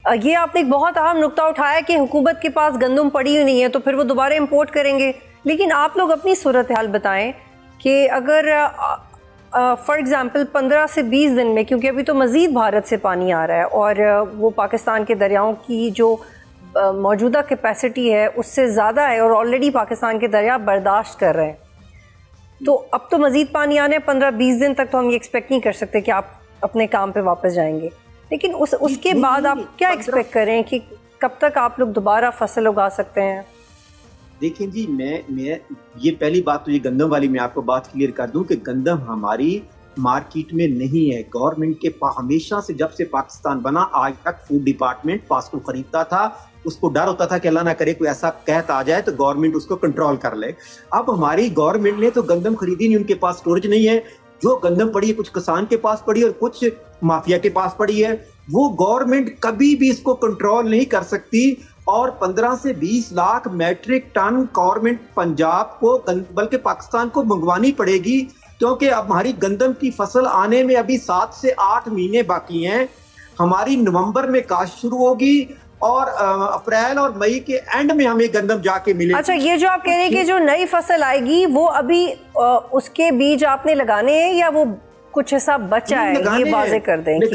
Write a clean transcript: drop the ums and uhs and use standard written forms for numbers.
ये आपने एक बहुत अहम नुक्ता उठाया कि हुकूमत के पास गंदम पड़ी हुई नहीं है तो फिर वो दोबारा इंपोर्ट करेंगे। लेकिन आप लोग अपनी सूरत हाल बताएं कि अगर फॉर एग्ज़ाम्पल 15 से 20 दिन में, क्योंकि अभी तो मज़ीद भारत से पानी आ रहा है और वो पाकिस्तान के दरियाओं की जो मौजूदा कैपेसिटी है उससे ज़्यादा है और ऑलरेडी पाकिस्तान के दरिया बर्दाश्त कर रहे हैं, तो अब तो मज़ीद पानी आने 15-20 दिन तक तो हम ये एक्सपेक्ट नहीं कर सकते कि आप अपने काम पे वापस जाएंगे। लेकिन उसके बाद आप क्या एक्सपेक्ट करें कि कब तक आप लोग दोबारा फसल उगा सकते हैं? देखें जी, मैं ये पहली बात तो ये गंदम वाली मैं आपको बात क्लियर कर दूं कि गंदम हमारी मार्केट में नहीं है। गवर्नमेंट के हमेशा से जब से पाकिस्तान बना आज तक फूड डिपार्टमेंट पास्को खरीदता था। उसको डर होता था कि अल्लाह ना करे कोई ऐसा कहत आ जाए तो गवर्नमेंट उसको कंट्रोल कर ले। अब हमारी गवर्नमेंट ने तो गंदम खरीदी नहीं, उनके पास स्टोरेज नहीं है। जो गंदम पड़ी है कुछ किसान के पास पड़ी है और कुछ माफिया के पास पड़ी है। वो गवर्नमेंट कभी भी इसको कंट्रोल नहीं कर सकती और 15 से 20 lakh metric tonne government Punjab को बल्कि पाकिस्तान को मंगवानी पड़ेगी, क्योंकि अब हमारी गंदम की फसल आने में अभी 7 से 8 महीने बाकी हैं। हमारी नवंबर में काश्त शुरू होगी और अप्रैल और मई के एंड में हमें गंदम जाके मिलेगी। अच्छा, ये जो आप कह रहे हैं कि जो नई फसल आएगी वो अभी उसके बीज आपने लगाने हैं या वो कुछ ऐसा बचा है, ये वाजे कर दें कि